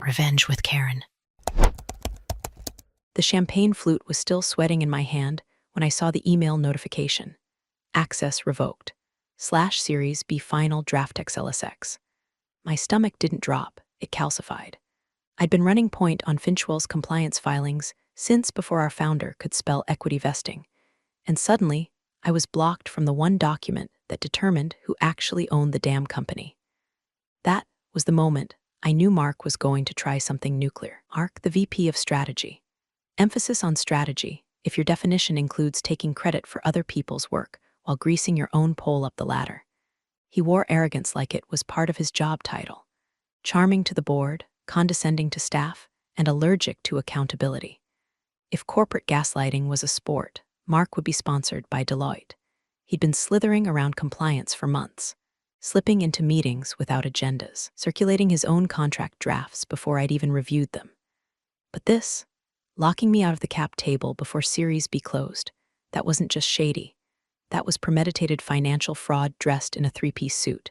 Revenge with Karen. The champagne flute was still sweating in my hand when I saw the email notification. Access revoked. /series B final draft XLSX. My stomach didn't drop, it calcified. I'd been running point on Finchwell's compliance filings since before our founder could spell equity vesting. And suddenly, I was blocked from the one document that determined who actually owned the damn company. That was the moment I knew Mark was going to try something nuclear. Mark, the VP of Strategy. Emphasis on strategy, if your definition includes taking credit for other people's work while greasing your own pole up the ladder. He wore arrogance like it was part of his job title. Charming to the board, condescending to staff, and allergic to accountability. If corporate gaslighting was a sport, Mark would be sponsored by Deloitte. He'd been slithering around compliance for months, slipping into meetings without agendas, circulating his own contract drafts before I'd even reviewed them. But this, locking me out of the cap table before Series B closed, that wasn't just shady. That was premeditated financial fraud dressed in a three-piece suit.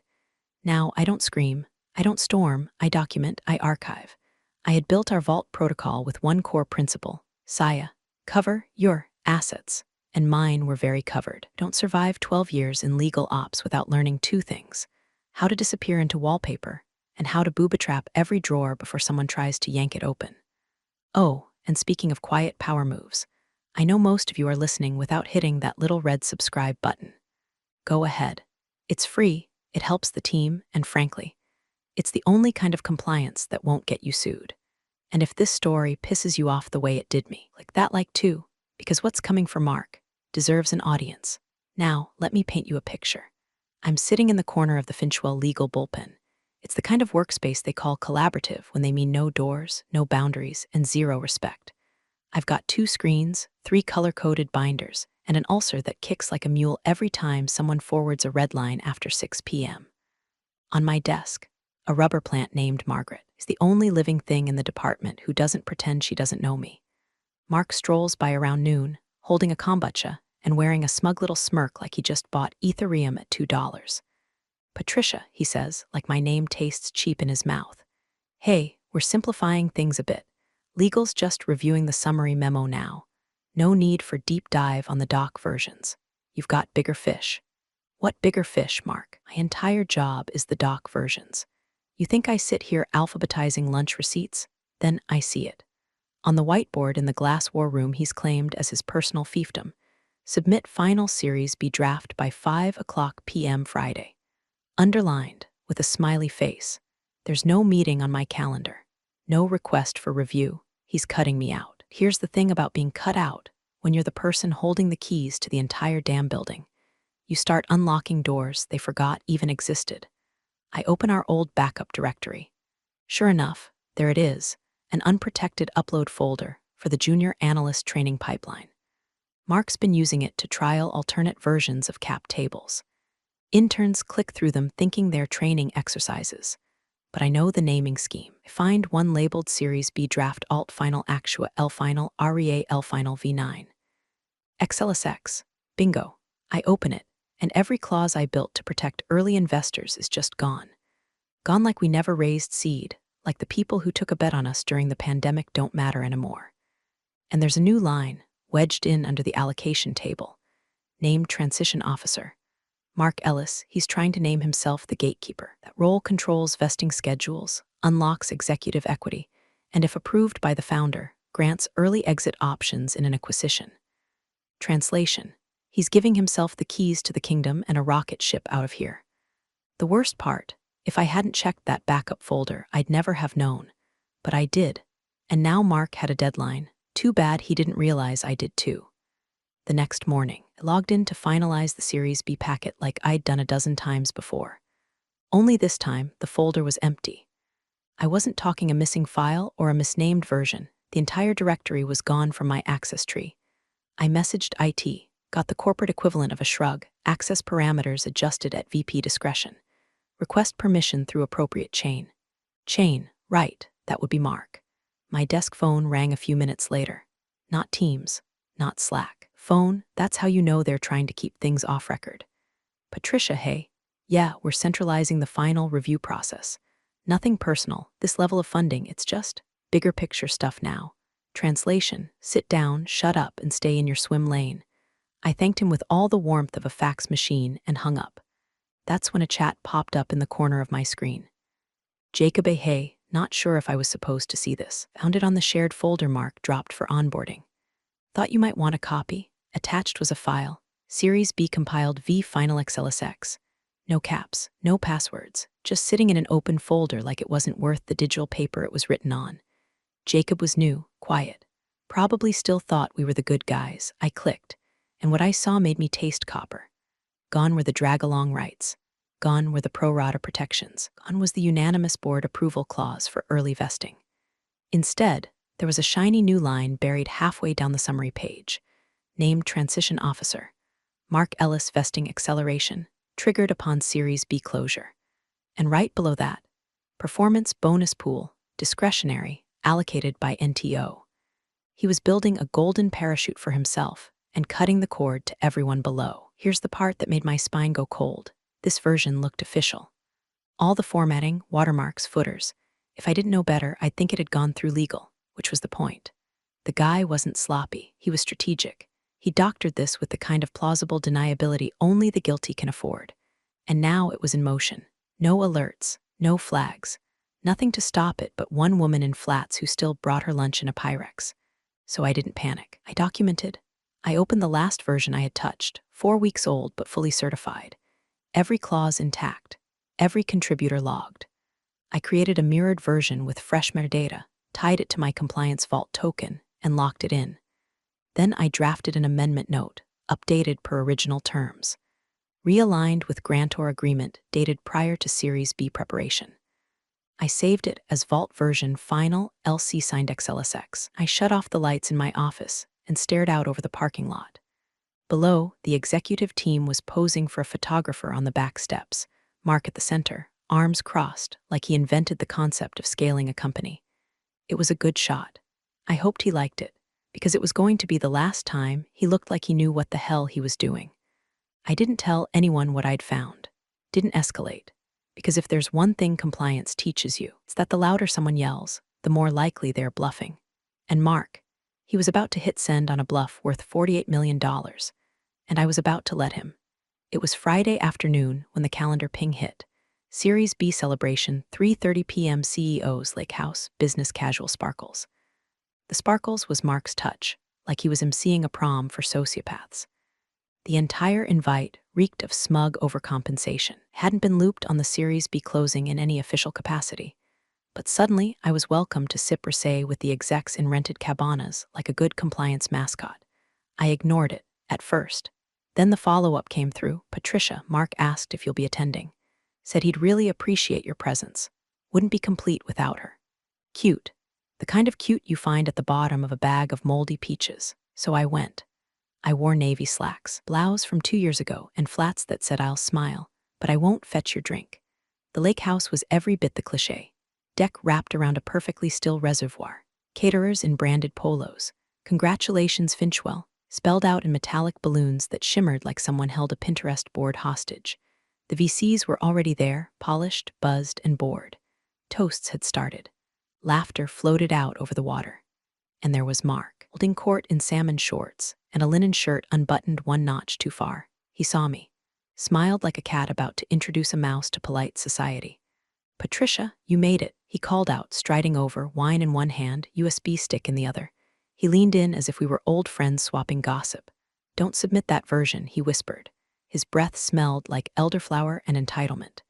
Now, I don't scream, I don't storm, I document, I archive. I had built our vault protocol with one core principle, Saya, cover your assets, and mine were very covered. Don't survive 12 years in legal ops without learning two things: how to disappear into wallpaper, and how to booby trap every drawer before someone tries to yank it open. Oh, and speaking of quiet power moves, I know most of you are listening without hitting that little red subscribe button. Go ahead. It's free, it helps the team, and frankly, it's the only kind of compliance that won't get you sued. And if this story pisses you off the way it did me, click that like too, because what's coming for Mark deserves an audience. Now, let me paint you a picture. I'm sitting in the corner of the Finchwell legal bullpen. It's the kind of workspace they call collaborative when they mean no doors, no boundaries, and zero respect. I've got 2 screens, 3 color-coded binders, and an ulcer that kicks like a mule every time someone forwards a red line after 6 p.m. On my desk, a rubber plant named Margaret is the only living thing in the department who doesn't pretend she doesn't know me. Mark strolls by around noon, holding a kombucha and wearing a smug little smirk like he just bought Ethereum at $2. Patricia, he says, like my name tastes cheap in his mouth. Hey, we're simplifying things a bit. Legal's just reviewing the summary memo now. No need for deep dive on the doc versions. You've got bigger fish. What bigger fish, Mark? My entire job is the doc versions. You think I sit here alphabetizing lunch receipts? Then I see it. On the whiteboard in the glass war room he's claimed as his personal fiefdom, submit final Series B draft by 5:00 p.m. Friday. Underlined, with a smiley face. There's no meeting on my calendar. No request for review. He's cutting me out. Here's the thing about being cut out. When you're the person holding the keys to the entire damn building, you start unlocking doors they forgot even existed. I open our old backup directory. Sure enough, there it is, an unprotected upload folder for the junior analyst training pipeline. Mark's been using it to trial alternate versions of cap tables. Interns click through them thinking they're training exercises. But I know the naming scheme. I find one labeled Series B Draft Alt Final Actua L Final REA L Final V9. XLSX. Bingo. I open it, and every clause I built to protect early investors is just gone. Gone like we never raised seed, like the people who took a bet on us during the pandemic don't matter anymore. And there's a new line, wedged in under the allocation table. Named Transition Officer. Mark Ellis, he's trying to name himself the gatekeeper. That role controls vesting schedules, unlocks executive equity, and if approved by the founder, grants early exit options in an acquisition. Translation: he's giving himself the keys to the kingdom and a rocket ship out of here. The worst part, if I hadn't checked that backup folder, I'd never have known. But I did. And now Mark had a deadline. Too bad he didn't realize I did too. The next morning, I logged in to finalize the Series B packet like I'd done a dozen times before. Only this time, the folder was empty. I wasn't talking a missing file or a misnamed version. The entire directory was gone from my access tree. I messaged IT, got the corporate equivalent of a shrug, access parameters adjusted at VP discretion. Request permission through appropriate chain. Chain, right, that would be Mark. My desk phone rang a few minutes later. Not Teams, not Slack. Phone, that's how you know they're trying to keep things off record. Patricia, hey. Yeah, we're centralizing the final review process. Nothing personal, this level of funding, it's just bigger picture stuff now. Translation, sit down, shut up, and stay in your swim lane. I thanked him with all the warmth of a fax machine and hung up. That's when a chat popped up in the corner of my screen. Jacob A. Hey, not sure if I was supposed to see this. Found it on the shared folder mark dropped for onboarding. Thought you might want a copy. Attached was a file. Series B compiled V Final XLSX. No caps, no passwords, just sitting in an open folder like it wasn't worth the digital paper it was written on. Jacob was new, quiet. Probably still thought we were the good guys. I clicked, and what I saw made me taste copper. Gone were the drag-along rights. Gone were the pro rata protections. Gone was the unanimous board approval clause for early vesting. Instead, there was a shiny new line buried halfway down the summary page. Named Transition Officer. Mark Ellis Vesting Acceleration, triggered upon Series B closure. And right below that, Performance Bonus Pool, discretionary, allocated by NTO. He was building a golden parachute for himself and cutting the cord to everyone below. Here's the part that made my spine go cold. This version looked official. All the formatting, watermarks, footers. If I didn't know better, I'd think it had gone through legal, which was the point. The guy wasn't sloppy, he was strategic. He doctored this with the kind of plausible deniability only the guilty can afford. And now it was in motion. No alerts, no flags. Nothing to stop it but one woman in flats who still brought her lunch in a Pyrex. So I didn't panic. I documented. I opened the last version I had touched, 4 weeks old but fully certified. Every clause intact. Every contributor logged. I created a mirrored version with fresh metadata, tied it to my compliance vault token, and locked it in. Then I drafted an amendment note, updated per original terms. Realigned with grantor agreement dated prior to Series B preparation. I saved it as Vault version Final LC signed XLSX. I shut off the lights in my office and stared out over the parking lot. Below, the executive team was posing for a photographer on the back steps, Mark at the center, arms crossed like he invented the concept of scaling a company. It was a good shot. I hoped he liked it, because it was going to be the last time he looked like he knew what the hell he was doing. I didn't tell anyone what I'd found. Didn't escalate. Because if there's one thing compliance teaches you, it's that the louder someone yells, the more likely they're bluffing. And Mark, he was about to hit send on a bluff worth $48 million, and I was about to let him. It was Friday afternoon when the calendar ping hit. Series B celebration, 3:30 p.m. CEO's Lake House, business casual sparkles. The sparkles was Mark's touch, like he was emceeing a prom for sociopaths. The entire invite reeked of smug overcompensation. Hadn't been looped on the Series B closing in any official capacity. But suddenly, I was welcome to sip rosé with the execs in rented cabanas like a good compliance mascot. I ignored it, at first. Then the follow-up came through. Patricia, Mark asked if you'll be attending. Said he'd really appreciate your presence. Wouldn't be complete without her. Cute. The kind of cute you find at the bottom of a bag of moldy peaches. So I went. I wore navy slacks, blouse from 2 years ago, and flats that said I'll smile, but I won't fetch your drink. The lake house was every bit the cliché. Deck wrapped around a perfectly still reservoir. Caterers in branded polos. Congratulations, Finchwell, spelled out in metallic balloons that shimmered like someone held a Pinterest board hostage. The VCs were already there, polished, buzzed, and bored. Toasts had started. Laughter floated out over the water. And there was Mark, holding court in salmon shorts and a linen shirt unbuttoned 1 notch too far. He saw me, smiled like a cat about to introduce a mouse to polite society. Patricia, you made it, he called out, striding over, wine in one hand, USB stick in the other. He leaned in as if we were old friends swapping gossip. Don't submit that version, he whispered. His breath smelled like elderflower and entitlement.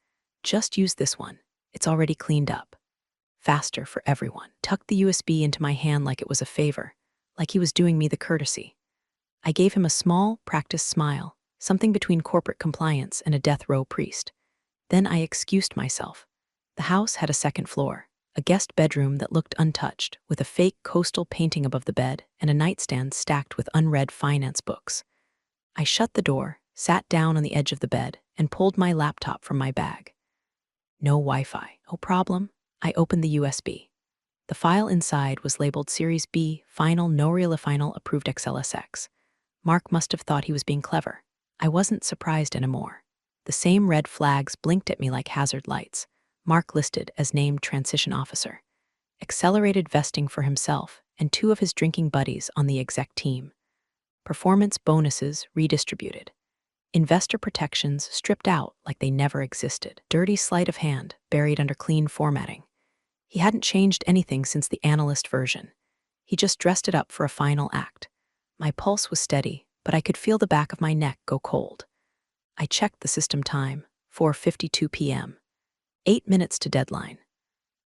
Just use this one. It's already cleaned up. Faster for everyone. Tucked the USB into my hand like it was a favor, like he was doing me the courtesy. I gave him a small, practiced smile, something between corporate compliance and a death row priest. Then I excused myself. The house had a second floor, a guest bedroom that looked untouched, with a fake coastal painting above the bed and a nightstand stacked with unread finance books. I shut the door, sat down on the edge of the bed, and pulled my laptop from my bag. No Wi-Fi. No problem. I opened the USB. The file inside was labeled Series B, Final No Real Final Approved XLSX. Mark must have thought he was being clever. I wasn't surprised anymore. The same red flags blinked at me like hazard lights. Mark listed as named transition officer. Accelerated vesting for himself and 2 of his drinking buddies on the exec team. Performance bonuses redistributed. Investor protections stripped out like they never existed. Dirty sleight of hand buried under clean formatting. He hadn't changed anything since the analyst version. He just dressed it up for a final act. My pulse was steady, but I could feel the back of my neck go cold. I checked the system time, 4:52 p.m. 8 minutes to deadline.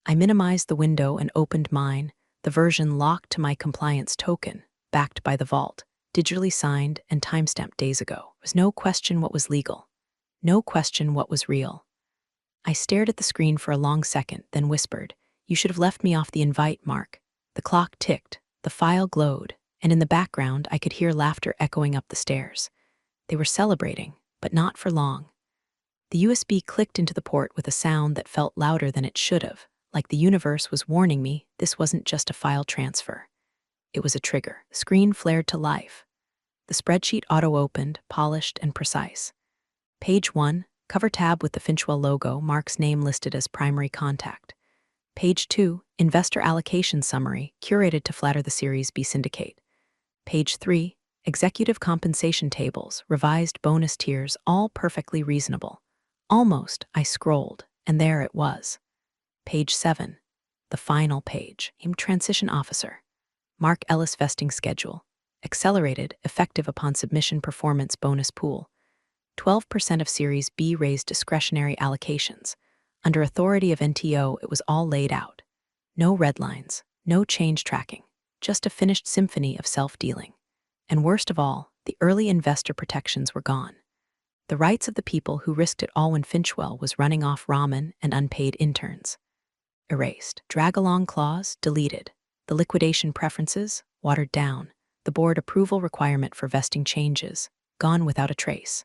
I minimized the window and opened mine, the version locked to my compliance token, backed by the vault, digitally signed and timestamped days ago. There was no question what was legal. No question what was real. I stared at the screen for a long second, then whispered, "You should have left me off the invite, Mark." The clock ticked, the file glowed, and in the background I could hear laughter echoing up the stairs. They were celebrating, but not for long. The USB clicked into the port with a sound that felt louder than it should have, like the universe was warning me this wasn't just a file transfer. It was a trigger. The screen flared to life. The spreadsheet auto-opened, polished and precise. Page 1, cover tab with the Finchwell logo, Mark's name listed as primary contact. Page 2, investor allocation summary, curated to flatter the Series B syndicate. Page 3, executive compensation tables, revised bonus tiers, all perfectly reasonable. Almost, I scrolled, and there it was. Page 7, the final page. Named transition officer. Mark Ellis vesting schedule. Accelerated, effective upon submission performance bonus pool. 12% of Series B raised discretionary allocations. Under authority of NTO, it was all laid out. No red lines, no change tracking, just a finished symphony of self-dealing. And worst of all, the early investor protections were gone. The rights of the people who risked it all when Finchwell was running off ramen and unpaid interns. Erased. Drag-along clause deleted. The liquidation preferences watered down. The board approval requirement for vesting changes gone without a trace.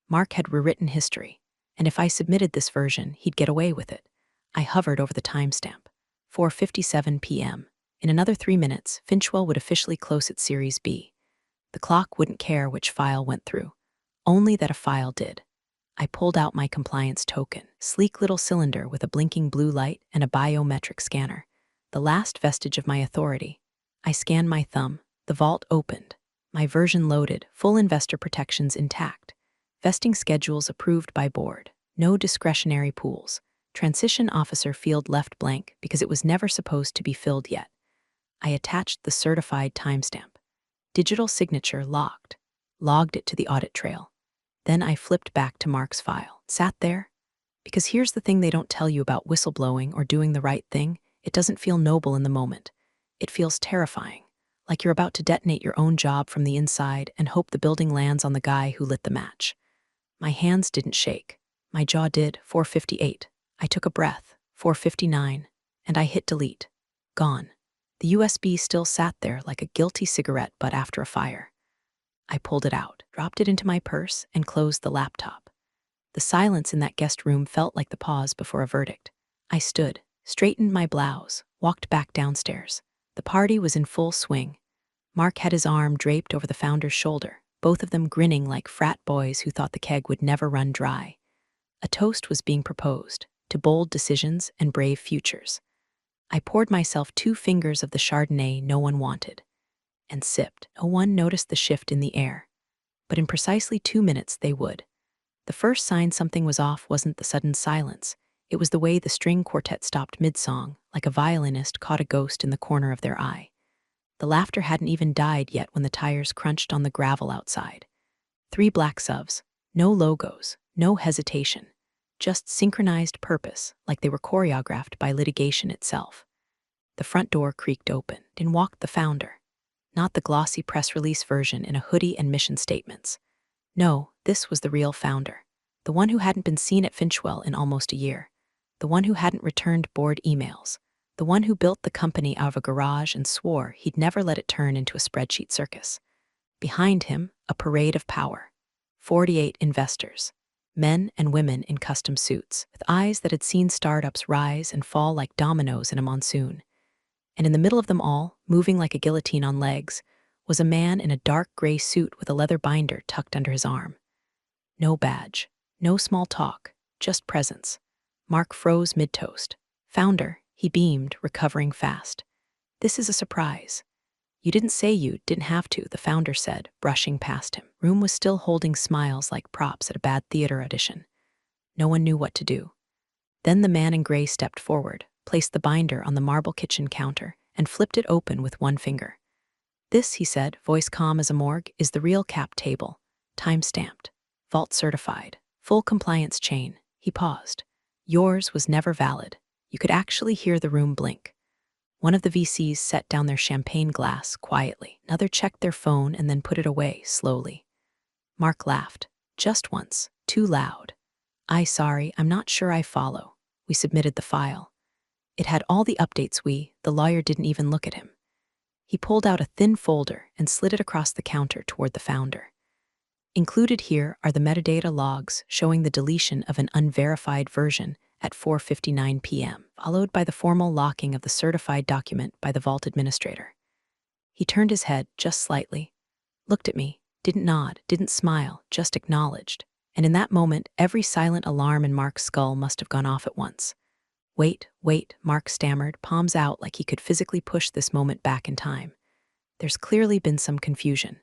Mark had rewritten history, and if I submitted this version, he'd get away with it. I hovered over the timestamp. 4:57 p.m. In another 3 minutes, Finchwell would officially close its Series B. The clock wouldn't care which file went through, only that a file did. I pulled out my compliance token, sleek little cylinder with a blinking blue light and a biometric scanner, the last vestige of my authority. I scanned my thumb, the vault opened, my version loaded, full investor protections intact, vesting schedules approved by board, no discretionary pools, transition officer field left blank because it was never supposed to be filled yet. I attached the certified timestamp. Digital signature locked, logged it to the audit trail. Then I flipped back to Mark's file. Sat there? Because here's the thing they don't tell you about whistleblowing or doing the right thing. It doesn't feel noble in the moment. It feels terrifying, like you're about to detonate your own job from the inside and hope the building lands on the guy who lit the match. My hands didn't shake. My jaw did. 4:58. I took a breath. 4:59. And I hit delete. Gone. The USB still sat there like a guilty cigarette butt after a fire. I pulled it out, dropped it into my purse, and closed the laptop. The silence in that guest room felt like the pause before a verdict. I stood, straightened my blouse, walked back downstairs. The party was in full swing. Mark had his arm draped over the founder's shoulder, both of them grinning like frat boys who thought the keg would never run dry. A toast was being proposed, to bold decisions and brave futures. I poured myself 2 fingers of the Chardonnay no one wanted, and sipped. No one noticed the shift in the air. But in precisely 2 minutes they would. The first sign something was off wasn't the sudden silence. It was the way the string quartet stopped mid-song, like a violinist caught a ghost in the corner of their eye. The laughter hadn't even died yet when the tires crunched on the gravel outside. 3 black subs, no logos, no hesitation, just synchronized purpose, like they were choreographed by litigation itself. The front door creaked open. In walked the founder. Not the glossy press release version in a hoodie and mission statements. No, this was the real founder. The one who hadn't been seen at Finchwell in almost a year. The one who hadn't returned board emails. The one who built the company out of a garage and swore he'd never let it turn into a spreadsheet circus. Behind him, a parade of power. 48 investors. Men and women in custom suits, with eyes that had seen startups rise and fall like dominoes in a monsoon. And in the middle of them all, moving like a guillotine on legs, was a man in a dark gray suit with a leather binder tucked under his arm. No badge, no small talk, just presence. Mark froze mid-toast. Founder, he beamed, recovering fast. This is a surprise. You didn't say you didn't have to, the founder said, brushing past him. Room was still holding smiles like props at a bad theater audition. No one knew what to do. Then the man in gray stepped forward, placed the binder on the marble kitchen counter, and flipped it open with one finger. This, he said, voice calm as a morgue, is the real cap table. Time-stamped. Vault certified. Full compliance chain. He paused. Yours was never valid. You could actually hear the room blink. One of the VCs set down their champagne glass quietly. Another checked their phone and then put it away slowly. Mark laughed. Just once. Too loud. Sorry, I'm not sure I follow. We submitted the file. It had all the updates the lawyer didn't even look at him. He pulled out a thin folder and slid it across the counter toward the founder. Included here are the metadata logs showing the deletion of an unverified version at 4:59 p.m., followed by the formal locking of the certified document by the vault administrator. He turned his head just slightly, looked at me, didn't nod, didn't smile, just acknowledged. And in that moment, every silent alarm in Mark's skull must have gone off at once. Wait, Mark stammered, palms out like he could physically push this moment back in time. There's clearly been some confusion.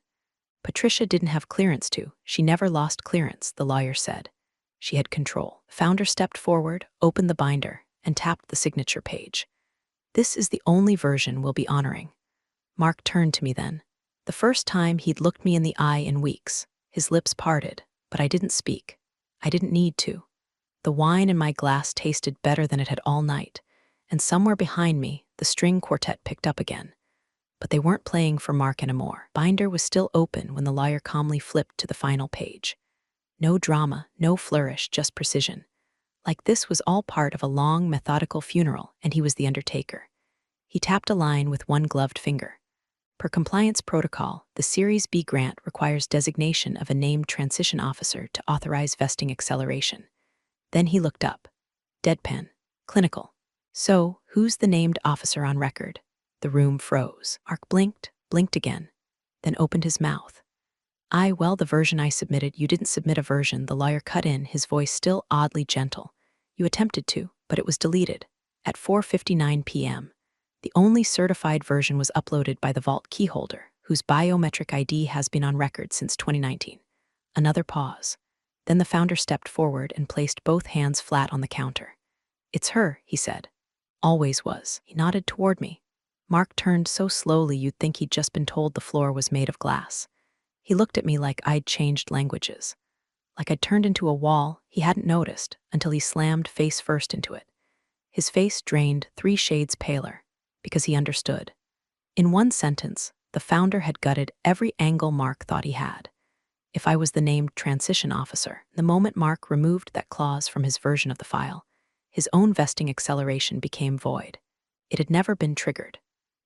Patricia didn't have clearance to. She never lost clearance, the lawyer said. She had control. The founder stepped forward, opened the binder, and tapped the signature page. This is the only version we'll be honoring. Mark turned to me then. The first time he'd looked me in the eye in weeks. His lips parted, but I didn't speak. I didn't need to. The wine in my glass tasted better than it had all night, and somewhere behind me, the string quartet picked up again. But they weren't playing for Mark anymore. Binder was still open when the lawyer calmly flipped to the final page. No drama, no flourish, just precision. Like this was all part of a long, methodical funeral, and he was the undertaker. He tapped a line with one gloved finger. Per compliance protocol, the Series B grant requires designation of a named transition officer to authorize vesting acceleration. Then he looked up. Deadpan. Clinical. So, who's the named officer on record? The room froze. Mark blinked again, then opened his mouth. Well, the version I submitted, you didn't submit a version, the lawyer cut in, his voice still oddly gentle. You attempted to, but it was deleted. At 4:59 p.m. The only certified version was uploaded by the vault keyholder, whose biometric ID has been on record since 2019. Another pause. Then the founder stepped forward and placed both hands flat on the counter. It's her, he said. Always was. He nodded toward me. Mark turned so slowly you'd think he'd just been told the floor was made of glass. He looked at me like I'd changed languages. Like I'd turned into a wall he hadn't noticed until he slammed face first into it. His face drained 3 shades paler, because he understood. In one sentence, the founder had gutted every angle Mark thought he had. If I was the named transition officer, the moment Mark removed that clause from his version of the file, his own vesting acceleration became void. It had never been triggered.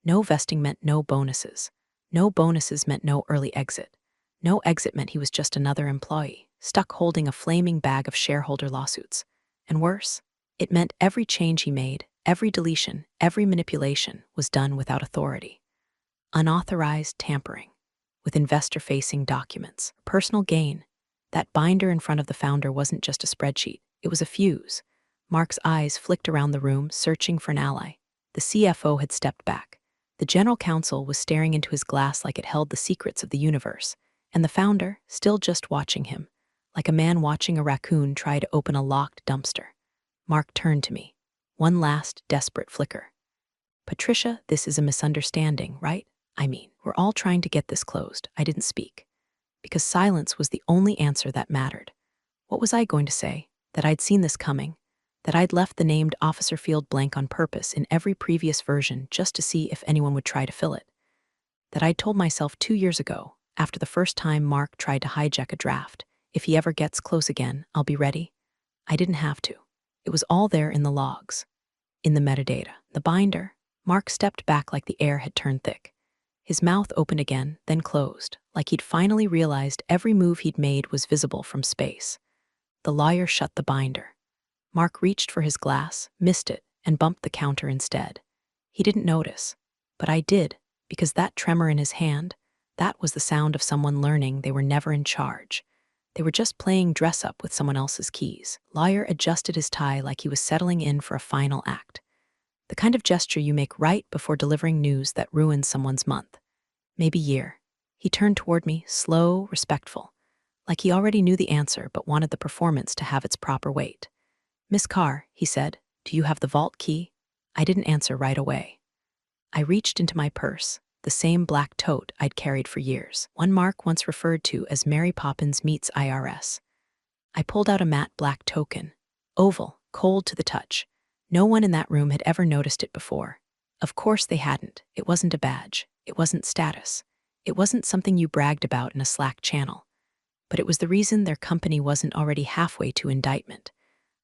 No vesting meant no bonuses. No bonuses meant no early exit. No exit meant he was just another employee, stuck holding a flaming bag of shareholder lawsuits. And worse, it meant every change he made, every deletion, every manipulation was done without authority. Unauthorized tampering with investor-facing documents. Personal gain. That binder in front of the founder wasn't just a spreadsheet. It was a fuse. Mark's eyes flicked around the room, searching for an ally. The CFO had stepped back. The general counsel was staring into his glass like it held the secrets of the universe, and the founder, still just watching him, like a man watching a raccoon try to open a locked dumpster. Mark turned to me. One last, desperate flicker. Patricia, this is a misunderstanding, right? We're all trying to get this closed. I didn't speak. Because silence was the only answer that mattered. What was I going to say? That I'd seen this coming? That I'd left the named officer field blank on purpose in every previous version just to see if anyone would try to fill it? That I'd told myself 2 years ago, after the first time Mark tried to hijack a draft, if he ever gets close again, I'll be ready? I didn't have to. It was all there in the logs. In the metadata. The binder. Mark stepped back like the air had turned thick. His mouth opened again, then closed, like he'd finally realized every move he'd made was visible from space. The lawyer shut the binder. Mark reached for his glass, missed it, and bumped the counter instead. He didn't notice, but I did, because that tremor in his hand, that was the sound of someone learning they were never in charge. They were just playing dress-up with someone else's keys. Lawyer adjusted his tie like he was settling in for a final act. The kind of gesture you make right before delivering news that ruins someone's month, maybe year. He turned toward me, slow, respectful, like he already knew the answer but wanted the performance to have its proper weight. "Miss Carr," he said, "do you have the vault key?" I didn't answer right away. I reached into my purse, the same black tote I'd carried for years, one Mark once referred to as Mary Poppins meets IRS. I pulled out a matte black token, oval, cold to the touch. No one in that room had ever noticed it before. Of course they hadn't. It wasn't a badge. It wasn't status. It wasn't something you bragged about in a Slack channel. But it was the reason their company wasn't already halfway to indictment.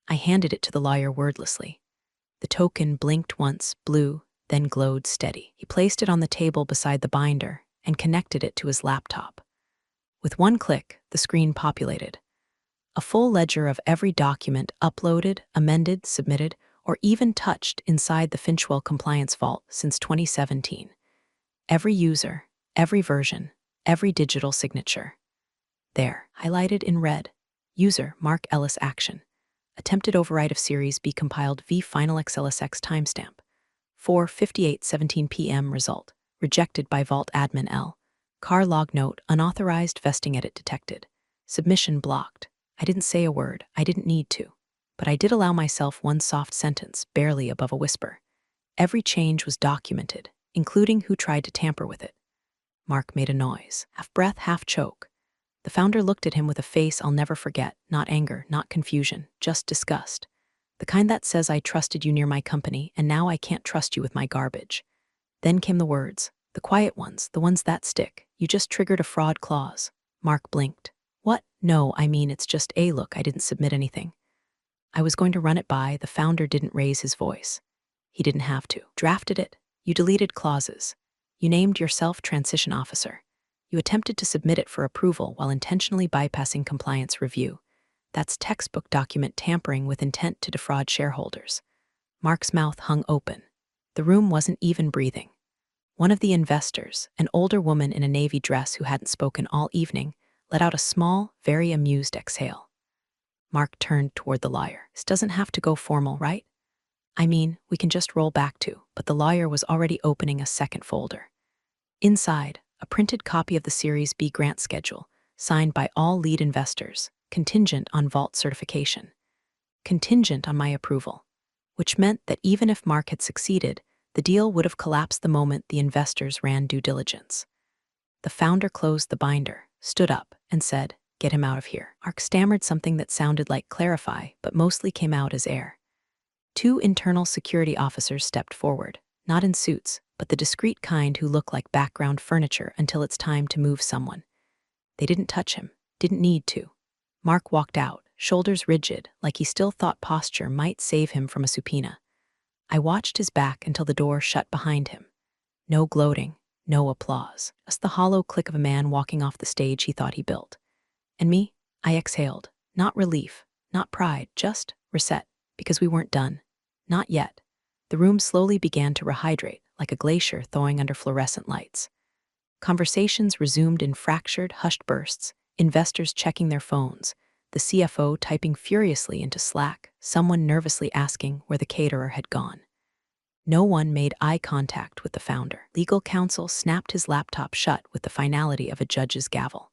I handed it to the lawyer wordlessly. The token blinked once, blew, then glowed steady. He placed it on the table beside the binder and connected it to his laptop. With one click, the screen populated. A full ledger of every document uploaded, amended, submitted, or even touched inside the Finchwell Compliance Vault since 2017. Every user, every version, every digital signature. There, highlighted in red, user Mark Ellis action. Attempted override of Series B compiled v final XLSX timestamp. 4:58:17 p.m. result. Rejected by Vault admin L. Car log note unauthorized vesting edit detected. Submission blocked. I didn't say a word. I didn't need to. But I did allow myself one soft sentence, barely above a whisper. Every change was documented, including who tried to tamper with it. Mark made a noise, half breath, half choke. The founder looked at him with a face I'll never forget, not anger, not confusion, just disgust. The kind that says I trusted you near my company, and now I can't trust you with my garbage. Then came the words, the quiet ones, the ones that stick. You just triggered a fraud clause. Mark blinked. What? No, I mean, it's just a look, I didn't submit anything. I was going to run it by, the founder didn't raise his voice. He didn't have to. Drafted it. You deleted clauses. You named yourself transition officer. You attempted to submit it for approval while intentionally bypassing compliance review. That's textbook document tampering with intent to defraud shareholders. Mark's mouth hung open. The room wasn't even breathing. One of the investors, an older woman in a navy dress who hadn't spoken all evening, let out a small, very amused exhale. Mark turned toward the lawyer. This doesn't have to go formal, right? I mean, we can just roll back to, but the lawyer was already opening a second folder. Inside, a printed copy of the Series B grant schedule, signed by all lead investors, contingent on vault certification. Contingent on my approval, which meant that even if Mark had succeeded, the deal would have collapsed the moment the investors ran due diligence. The founder closed the binder, stood up, and said, "Get him out of here." Mark stammered something that sounded like clarify, but mostly came out as air. Two internal security officers stepped forward, not in suits, but the discreet kind who look like background furniture until it's time to move someone. They didn't touch him, didn't need to. Mark walked out, shoulders rigid, like he still thought posture might save him from a subpoena. I watched his back until the door shut behind him. No gloating, no applause, just the hollow click of a man walking off the stage he thought he built. And me? I exhaled. Not relief, not pride, just reset, because we weren't done. Not yet. The room slowly began to rehydrate, like a glacier thawing under fluorescent lights. Conversations resumed in fractured, hushed bursts, investors checking their phones, the CFO typing furiously into Slack, someone nervously asking where the caterer had gone. No one made eye contact with the founder. Legal counsel snapped his laptop shut with the finality of a judge's gavel.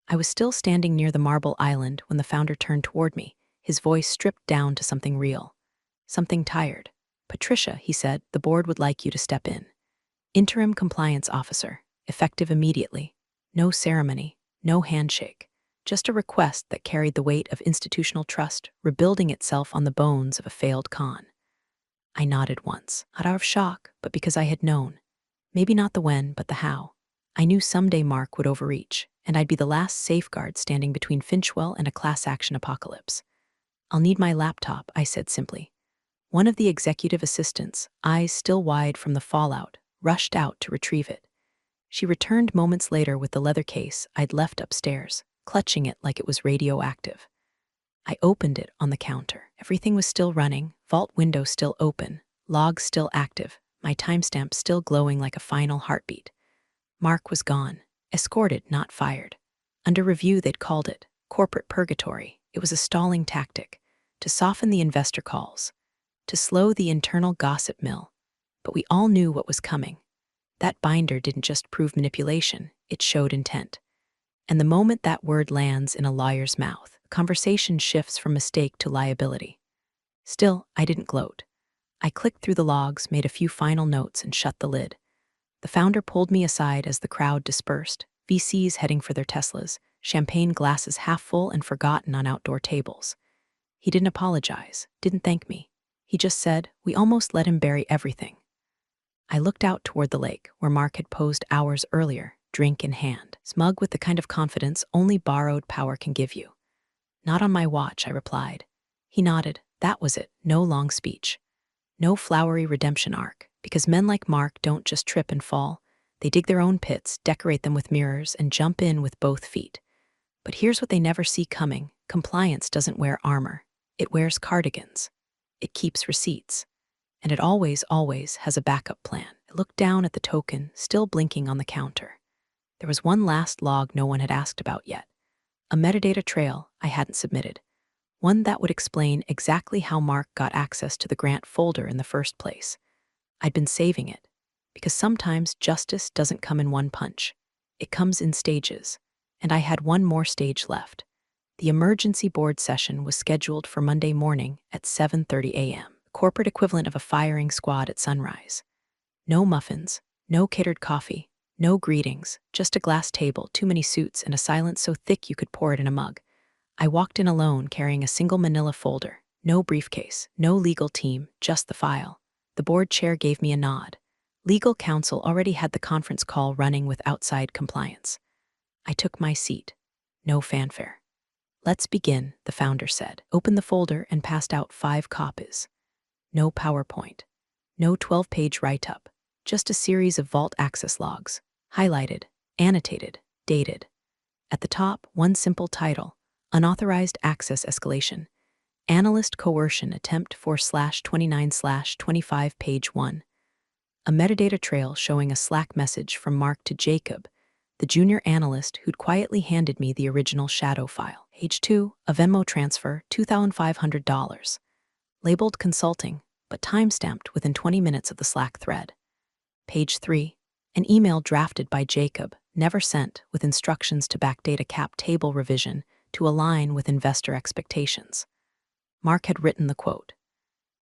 I was still standing near the marble island when the founder turned toward me, his voice stripped down to something real. Something tired. "Patricia," he said, "the board would like you to step in. Interim compliance officer, effective immediately. No ceremony, no handshake. Just a request that carried the weight of institutional trust, rebuilding itself on the bones of a failed con." I nodded once, not out of shock, but because I had known. Maybe not the when, but the how. I knew someday Mark would overreach, and I'd be the last safeguard standing between Finchwell and a class action apocalypse. "I'll need my laptop," I said simply. One of the executive assistants, eyes still wide from the fallout, rushed out to retrieve it. She returned moments later with the leather case I'd left upstairs, clutching it like it was radioactive. I opened it on the counter. Everything was still running, vault window still open, logs still active, my timestamp still glowing like a final heartbeat. Mark was gone, escorted, not fired. Under review, they'd called it. corporate purgatory. It was a stalling tactic to soften the investor calls, to slow the internal gossip mill. But we all knew what was coming. That binder didn't just prove manipulation, it showed intent. And the moment that word lands in a lawyer's mouth, conversation shifts from mistake to liability. Still, I didn't gloat. I clicked through the logs, made a few final notes, and shut the lid. The founder pulled me aside as the crowd dispersed, VCs heading for their Teslas, champagne glasses half full and forgotten on outdoor tables. He didn't apologize, didn't thank me. He just said, "We almost let him bury everything." I looked out toward the lake, where Mark had posed hours earlier, drink in hand, smug with the kind of confidence only borrowed power can give you. "Not on my watch," I replied. He nodded. That was it, no long speech. No flowery redemption arc, because men like Mark don't just trip and fall. They dig their own pits, decorate them with mirrors, and jump in with both feet. But here's what they never see coming. Compliance doesn't wear armor. It wears cardigans. It keeps receipts. And it always has a backup plan. I looked down at the token, still blinking on the counter. There was one last log no one had asked about yet. A metadata trail I hadn't submitted. One that would explain exactly how Mark got access to the grant folder in the first place. I'd been saving it, because sometimes justice doesn't come in one punch. It comes in stages, and I had one more stage left. The emergency board session was scheduled for Monday morning at 7:30 a.m., corporate equivalent of a firing squad at sunrise. No muffins, no catered coffee, no greetings, just a glass table, too many suits, and a silence so thick you could pour it in a mug. I walked in alone, carrying a single manila folder. No briefcase, no legal team, just the file. The board chair gave me a nod. Legal counsel already had the conference call running with outside compliance. I took my seat. No fanfare. "Let's begin," the founder said. Opened the folder and passed out 5 copies. No PowerPoint. No 12-page write-up. Just a series of vault access logs. Highlighted, annotated, dated. At the top, one simple title. Unauthorized access escalation. Analyst coercion attempt 4/29/25 page 1. A metadata trail showing a Slack message from Mark to Jacob, the junior analyst who'd quietly handed me the original shadow file. Page 2, a Venmo transfer, $2,500. Labeled consulting, but timestamped within 20 minutes of the Slack thread. Page 3, an email drafted by Jacob, never sent, with instructions to backdate a cap table revision to align with investor expectations. Mark had written the quote.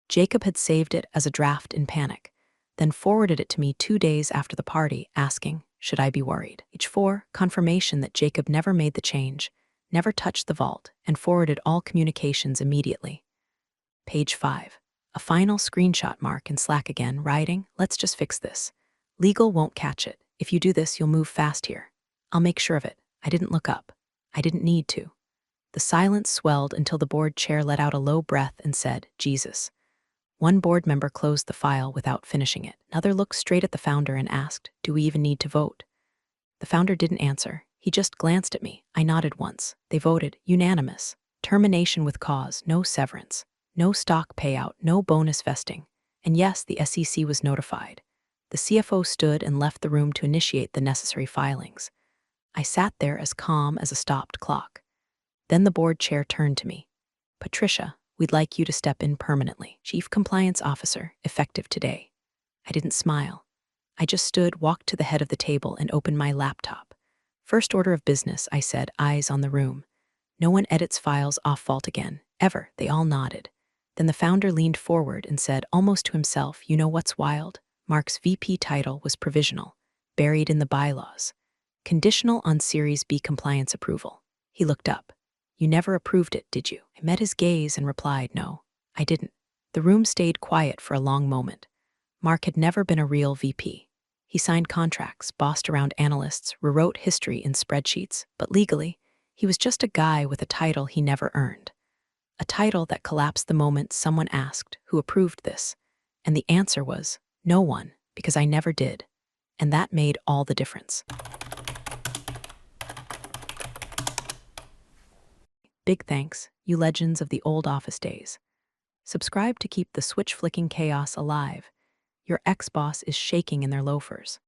Jacob had saved it as a draft in panic, then forwarded it to me 2 days after the party, asking, should I be worried? Page 4, confirmation that Jacob never made the change, never touched the vault, and forwarded all communications immediately. Page 5, a final screenshot Mark in Slack again, writing, let's just fix this. Legal won't catch it. If you do this, you'll move fast here. I'll make sure of it. I didn't look up. I didn't need to. The silence swelled until the board chair let out a low breath and said, Jesus. One board member closed the file without finishing it. Another looked straight at the founder and asked, do we even need to vote? The founder didn't answer. He just glanced at me. I nodded once. They voted, unanimous. Termination with cause, no severance, no stock payout, no bonus vesting. And yes, the SEC was notified. The CFO stood and left the room to initiate the necessary filings. I sat there as calm as a stopped clock. Then the board chair turned to me. Patricia, we'd like you to step in permanently. Chief Compliance Officer, effective today. I didn't smile. I just stood, walked to the head of the table, and opened my laptop. First order of business, I said, eyes on the room. No one edits files off vault again, ever. They all nodded. Then the founder leaned forward and said, almost to himself, you know what's wild? Mark's VP title was provisional, buried in the bylaws. Conditional on Series B compliance approval. He looked up. You never approved it, did you? I met his gaze and replied, no, I didn't. The room stayed quiet for a long moment. Mark had never been a real VP. He signed contracts, bossed around analysts, rewrote history in spreadsheets, but legally, he was just a guy with a title he never earned. A title that collapsed the moment someone asked, who approved this? And the answer was, no one, because I never did. And that made all the difference. Big thanks, you legends of the old office days. Subscribe to keep the switch-flicking chaos alive. Your ex-boss is shaking in their loafers.